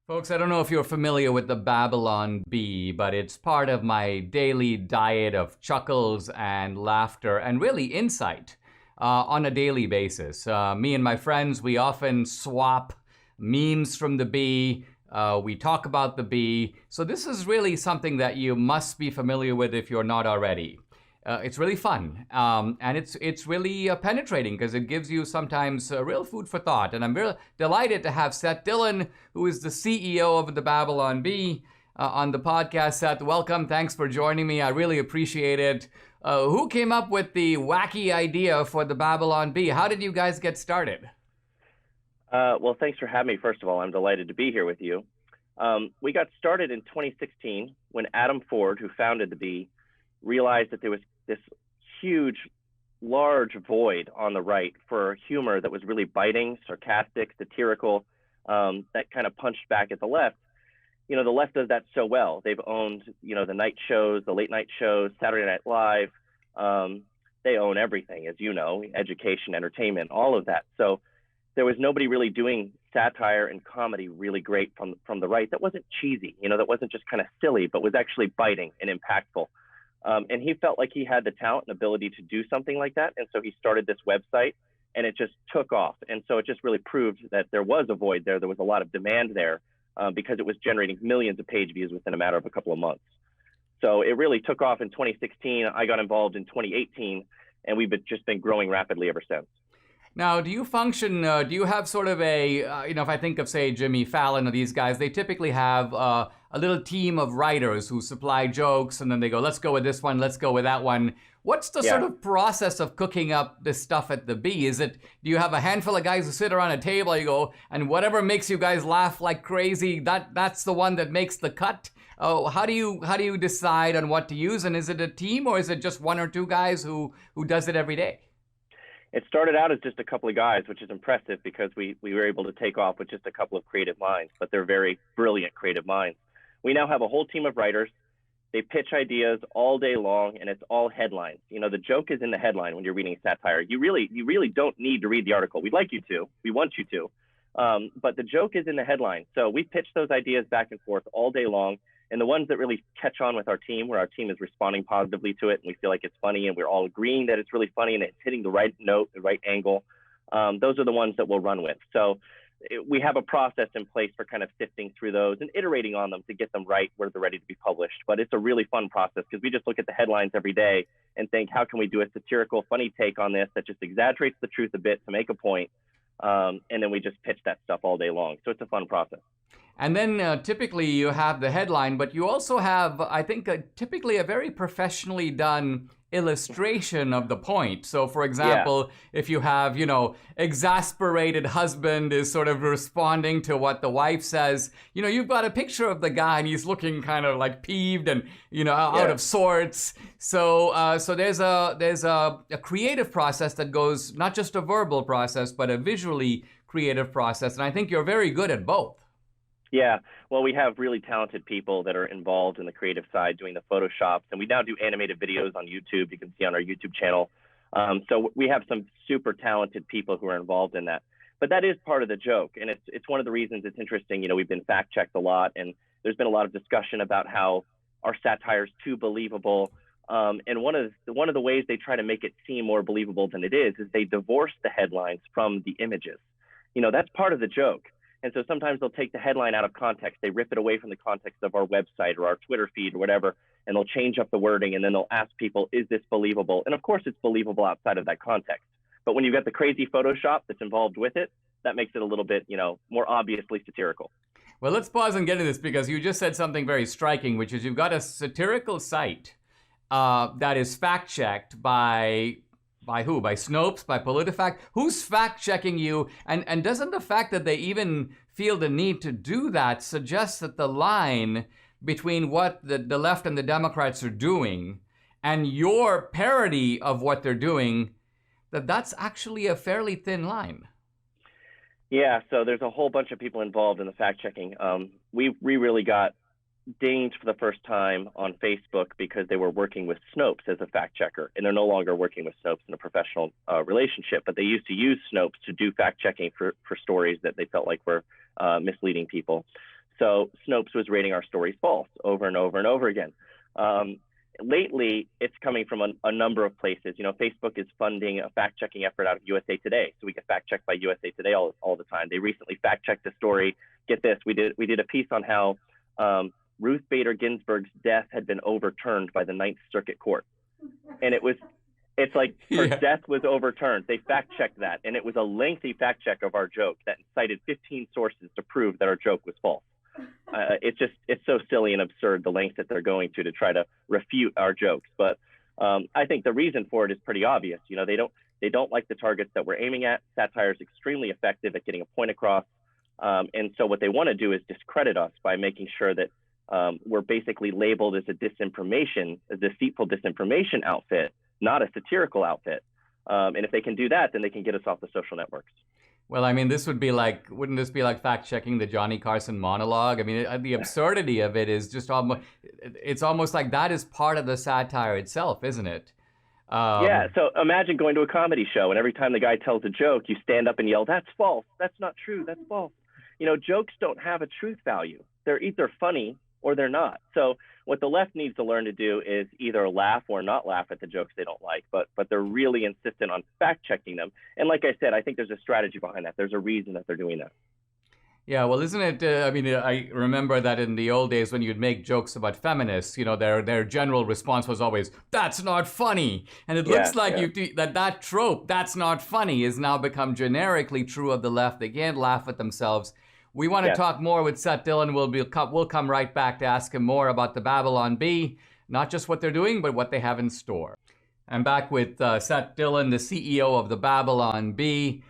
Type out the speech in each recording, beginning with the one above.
Folks, I don't know if you're familiar with the Babylon Bee, but it's part of my daily diet of chuckles and laughter and really insight on a daily basis. Me and my friends, we often swap memes from the bee. We talk about the bee. So this is really something that you must be familiar with if you're not already. It's really fun, and it's really penetrating because it gives you sometimes real food for thought. And I'm very delighted to have Seth Dillon, who is the CEO of the Babylon Bee, on the podcast. Seth, welcome. Thanks for joining me. I really appreciate it. Who came up with the wacky idea for the Babylon Bee? How did you guys get started? Well, thanks for having me. First of all, I'm delighted to be here with you. We got started in 2016 when Adam Ford, who founded the Bee, realized that there was this huge, large void on the right for humor that was really biting, sarcastic, satirical, that kind of punched back at the left. You know, the left does that so well. They've owned, the night shows, the late night shows, Saturday Night Live. They own everything, as you know, education, entertainment, all of that. So there was nobody really doing satire and comedy really great from the right that wasn't cheesy, that wasn't just kind of silly, but was actually biting and impactful. And he felt like he had the talent and ability to do something like that. And so he started this website and it just took off. And so it just really proved that there was a void there. There was a lot of demand there because it was generating millions of page views within a matter of a couple of months. So it really took off in 2016. I got involved in 2018 and we've just been growing rapidly ever since. Now, do you function, do you have sort of a, if I think of, say, Jimmy Fallon or these guys, they typically have a little team of writers who supply jokes and then they go, let's go with this one, let's go with that one. What's the sort of process of cooking up this stuff at the Bee? Do you have a handful of guys who sit around a table, you go, and whatever makes you guys laugh like crazy, that's the one that makes the cut? Oh, how do you decide on what to use? And is it a team or is it just one or two guys who does it every day? It started out as just a couple of guys, which is impressive because we were able to take off with just a couple of creative minds, but they're very brilliant creative minds. We now have a whole team of writers. They pitch ideas all day long, and it's all headlines. The joke is in the headline when you're reading satire. You really don't need to read the article. We'd like you to. We want you to. But the joke is in the headline. So we pitch those ideas back and forth all day long. And the ones that really catch on with our team, where our team is responding positively to it and we feel like it's funny and we're all agreeing that it's really funny and it's hitting the right note, the right angle, those are the ones that we'll run with. So we have a process in place for kind of sifting through those and iterating on them to get them right where they're ready to be published. But it's a really fun process because we just look at the headlines every day and think, how can we do a satirical, funny take on this that just exaggerates the truth a bit to make a point? And then we just pitch that stuff all day long. So it's a fun process. And then typically you have the headline, but you also have, I think, typically a very professionally done illustration of the point. So, for example, if you have, exasperated husband is sort of responding to what the wife says, you've got a picture of the guy and he's looking kind of like peeved and, out of sorts. So, so there's a creative process that goes, not just a verbal process, but a visually creative process. And I think you're very good at both. Yeah, well, we have really talented people that are involved in the creative side doing the Photoshops, and we now do animated videos on YouTube. You can see on our YouTube channel. So we have some super talented people who are involved in that. But that is part of the joke, and it's one of the reasons it's interesting. We've been fact-checked a lot, and there's been a lot of discussion about how our satire is too believable. And one of the ways they try to make it seem more believable than it is they divorce the headlines from the images. That's part of the joke. And so sometimes they'll take the headline out of context. They rip it away from the context of our website or our Twitter feed or whatever, and they'll change up the wording, and then they'll ask people, is this believable? And of course, it's believable outside of that context. But when you've got the crazy Photoshop that's involved with it, that makes it a little bit, more obviously satirical. Well, let's pause and get into this because you just said something very striking, which is you've got a satirical site that is fact-checked by who? By Snopes? By PolitiFact? Who's fact-checking you? And doesn't the fact that they even feel the need to do that suggest that the line between what the left and the Democrats are doing and your parody of what they're doing, that's actually a fairly thin line? Yeah, so there's a whole bunch of people involved in the fact-checking. We really got dinged for the first time on Facebook because they were working with Snopes as a fact checker, and they're no longer working with Snopes in a professional relationship, but they used to use Snopes to do fact checking for stories that they felt like were misleading people. So Snopes was rating our stories false over and over and over again. Lately, it's coming from a number of places. Facebook is funding a fact-checking effort out of USA Today, so we get fact-checked by USA Today all the time. They recently fact-checked a story. Get this, we did a piece on how Ruth Bader Ginsburg's death had been overturned by the Ninth Circuit Court, and it's like her death was overturned. They fact-checked that, and it was a lengthy fact-check of our joke that cited 15 sources to prove that our joke was false. It's so silly and absurd, the lengths that they're going to try to refute our jokes. But I think the reason for it is pretty obvious. They don't like the targets that we're aiming at. Satire is extremely effective at getting a point across. And so what they want to do is discredit us by making sure that we're basically labeled as a deceitful disinformation outfit, not a satirical outfit. And if they can do that, then they can get us off the social networks. Well, I mean, wouldn't this be like fact-checking the Johnny Carson monologue? I mean, the absurdity of it is just it's almost like that is part of the satire itself, isn't it? Yeah, so imagine going to a comedy show and every time the guy tells a joke, you stand up and yell, "That's false, that's not true, that's false." Jokes don't have a truth value. They're either funny or they're not. So what the left needs to learn to do is either laugh or not laugh at the jokes they don't like, but they're really insistent on fact-checking them. And like I said, I think there's a strategy behind that. There's a reason that they're doing that. Yeah, well, isn't it, I remember that in the old days when you'd make jokes about feminists, their general response was always, "That's not funny." And it looks like that trope, "that's not funny," is now become generically true of the left. They can't laugh at themselves. We want to talk more with Seth Dillon. We'll come right back to ask him more about the Babylon Bee, not just what they're doing, but what they have in store. I'm back with Seth Dillon, the CEO of the Babylon Bee.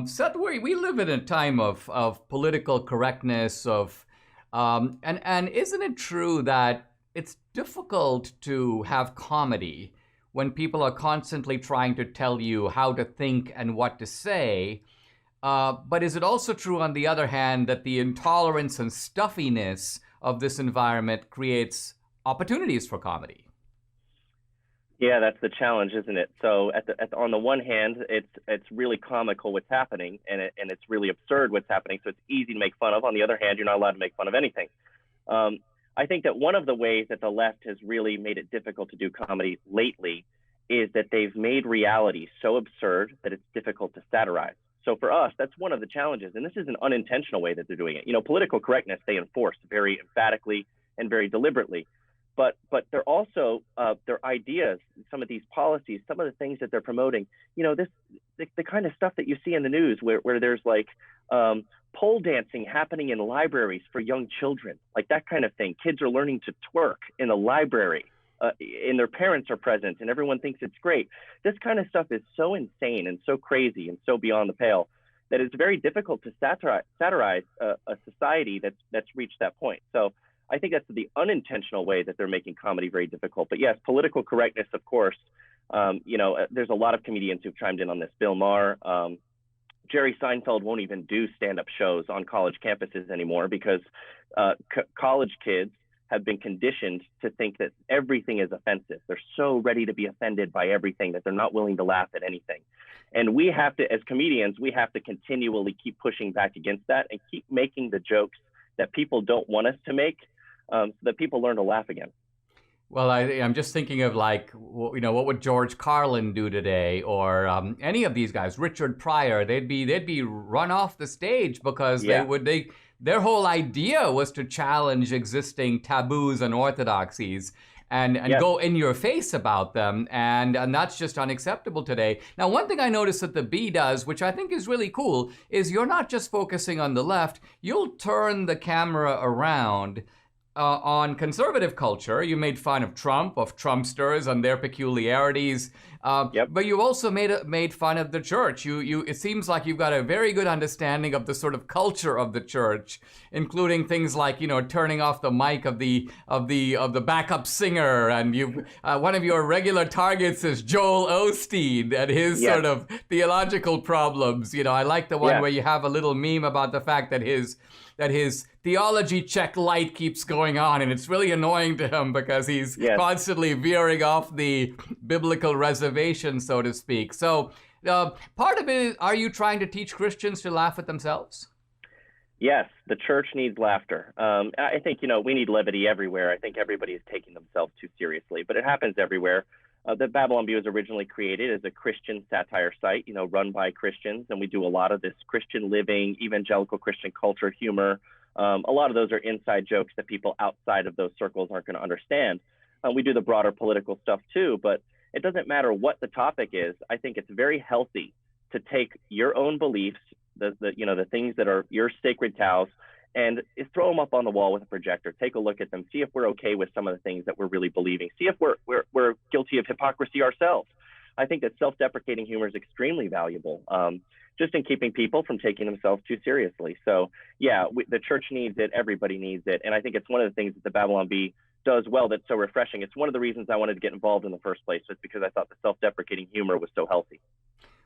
Seth, we live in a time of political correctness, and isn't it true that it's difficult to have comedy when people are constantly trying to tell you how to think and what to say? But is it also true, on the other hand, that the intolerance and stuffiness of this environment creates opportunities for comedy? Yeah, that's the challenge, isn't it? So on the one hand, it's really comical what's happening, and it's really absurd what's happening. So it's easy to make fun of. On the other hand, you're not allowed to make fun of anything. I think that one of the ways that the left has really made it difficult to do comedy lately is that they've made reality so absurd that it's difficult to satirize. So for us, that's one of the challenges. And this is an unintentional way that they're doing it. Political correctness, they enforce very emphatically and very deliberately. But they're also, their ideas, some of these policies, some of the things that they're promoting, the kind of stuff that you see in the news where there's like pole dancing happening in libraries for young children, like that kind of thing. Kids are learning to twerk in the library. And their parents are present and everyone thinks it's great. This kind of stuff is so insane and so crazy and so beyond the pale that it's very difficult to satirize a society that's reached that point. So I think that's the unintentional way that they're making comedy very difficult. But yes, political correctness, of course. There's a lot of comedians who've chimed in on this. Bill Maher, Jerry Seinfeld won't even do stand-up shows on college campuses anymore because college kids have been conditioned to think that everything is offensive. They're so ready to be offended by everything that they're not willing to laugh at anything. And we have to, as comedians, we have to continually keep pushing back against that and keep making the jokes that people don't want us to make, so that people learn to laugh again. Well, I'm just thinking of what would George Carlin do today, or any of these guys, Richard Pryor? They'd be run off the stage because their whole idea was to challenge existing taboos and orthodoxies and go in your face about them. And that's just unacceptable today. Now, one thing I noticed that the Bee does, which I think is really cool, is you're not just focusing on the left. You'll turn the camera around on conservative culture. You made fun of Trump, of Trumpsters and their peculiarities, but you also made fun of the church. It seems like you've got a very good understanding of the sort of culture of the church, including things like turning off the mic of the backup singer, and one of your regular targets is Joel Osteen and his sort of theological problems. I like the one where you have a little meme about the fact that his theology check light keeps going on, and it's really annoying to him because he's constantly veering off the biblical reservation, so to speak. So part of it is, are you trying to teach Christians to laugh at themselves? Yes, the church needs laughter. I think, we need levity everywhere. I think everybody is taking themselves too seriously, but it happens everywhere. The Babylon Bee was originally created as a Christian satire site, run by Christians, and we do a lot of this Christian living, evangelical Christian culture, humor. A lot of those are inside jokes that people outside of those circles aren't going to understand. We do the broader political stuff too, but it doesn't matter what the topic is. I think it's very healthy to take your own beliefs, the things that are your sacred cows, and throw them up on the wall with a projector. Take a look at them. See if we're okay with some of the things that we're really believing. See if we're guilty of hypocrisy ourselves. I think that self-deprecating humor is extremely valuable, just in keeping people from taking themselves too seriously. So yeah, the church needs it. Everybody needs it. And I think it's one of the things that the Babylon Bee does well that's so refreshing. It's one of the reasons I wanted to get involved in the first place, was because I thought the self-deprecating humor was so healthy.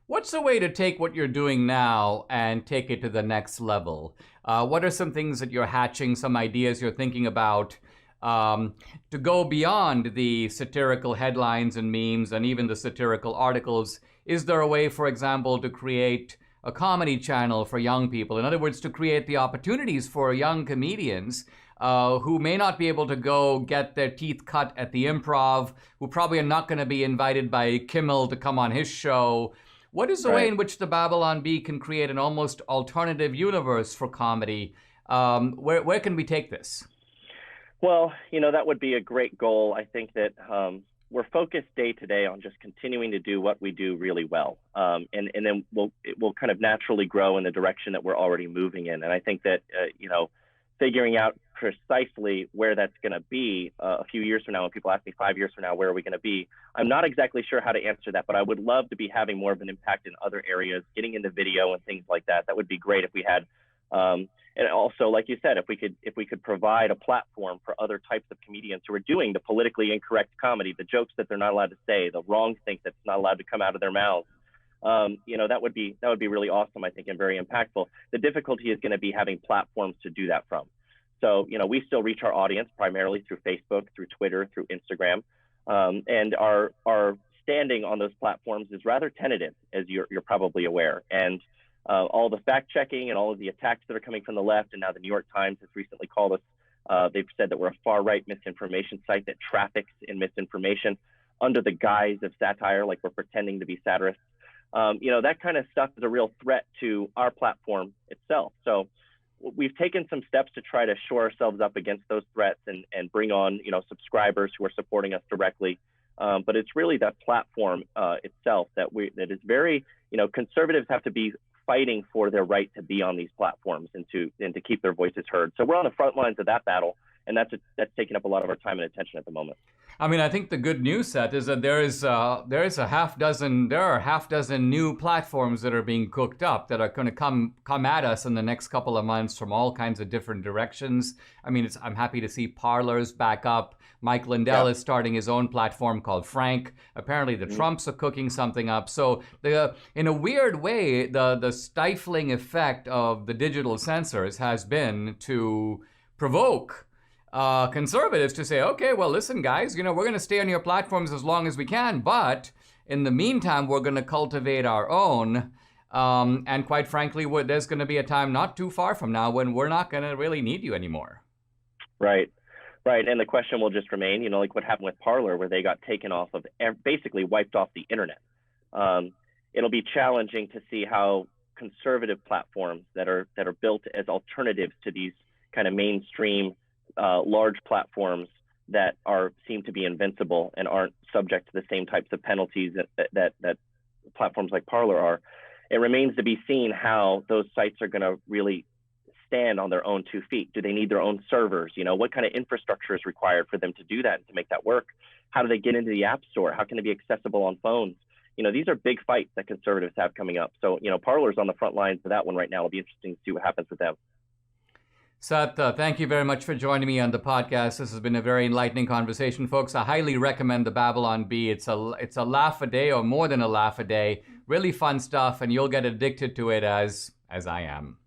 What's a way to take what you're doing now and take it to the next level? What are some things that you're hatching, some ideas you're thinking about to go beyond the satirical headlines and memes and even the satirical articles? Is there a way, for example, to create a comedy channel for young people? In other words, to create the opportunities for young comedians who may not be able to go get their teeth cut at the Improv, who probably are not going to be invited by Kimmel to come on his show. What is the way in which the Babylon Bee can create an almost alternative universe for comedy? Where can we take this? Well, that would be a great goal. I think that we're focused day to day on just continuing to do what we do really well. And then it will kind of naturally grow in the direction that we're already moving in. And I think that, figuring out precisely where that's going to be a few years from now, when people ask me 5 years from now, where are we going to be? I'm not exactly sure how to answer that, but I would love to be having more of an impact in other areas, getting into video and things like that. That would be great if we had, and also, like you said, if we could provide a platform for other types of comedians who are doing the politically incorrect comedy, the jokes that they're not allowed to say, the wrong things that's not allowed to come out of their mouths. That would be really awesome, I think, and very impactful. The difficulty is going to be having platforms to do that from. So, we still reach our audience primarily through Facebook, through Twitter, through Instagram, and our standing on those platforms is rather tentative, as you're probably aware. And all the fact checking and all of the attacks that are coming from the left, and now the New York Times has recently called us. They've said that we're a far-right misinformation site that traffics in misinformation under the guise of satire, like we're pretending to be satirists. That kind of stuff is a real threat to our platform itself. So we've taken some steps to try to shore ourselves up against those threats and bring on, subscribers who are supporting us directly. But it's really that platform itself that is very, conservatives have to be fighting for their right to be on these platforms and to keep their voices heard. So we're on the front lines of that battle, and that's taking up a lot of our time and attention at the moment. I mean, I think the good news, Seth, is that there are half dozen new platforms that are being cooked up that are going to come at us in the next couple of months from all kinds of different directions. I mean, I'm happy to see Parler's back up. Mike Lindell is starting his own platform called Frank. Apparently, the Trumps are cooking something up. So, in a weird way, the stifling effect of the digital censors has been to provoke conservatives to say, okay, well, listen, guys, we're going to stay on your platforms as long as we can, but in the meantime, we're going to cultivate our own. And quite frankly, there's going to be a time not too far from now when we're not going to really need you anymore. Right. And the question will just remain, like what happened with Parler, where they got taken off of, basically wiped off the internet. It'll be challenging to see how conservative platforms that are built as alternatives to these kind of mainstream large platforms that seem to be invincible and aren't subject to the same types of penalties that platforms like Parler are. It remains to be seen how those sites are going to really stand on their own 2 feet. Do they need their own servers? What kind of infrastructure is required for them to do that and to make that work? How do they get into the App Store? How can it be accessible on phones? These are big fights that conservatives have coming up. So, Parler's on the front lines for that one right now. It'll be interesting to see what happens with them. Seth, thank you very much for joining me on the podcast. This has been a very enlightening conversation, folks. I highly recommend the Babylon Bee. It's a laugh a day, or more than a laugh a day. Really fun stuff, and you'll get addicted to it as I am.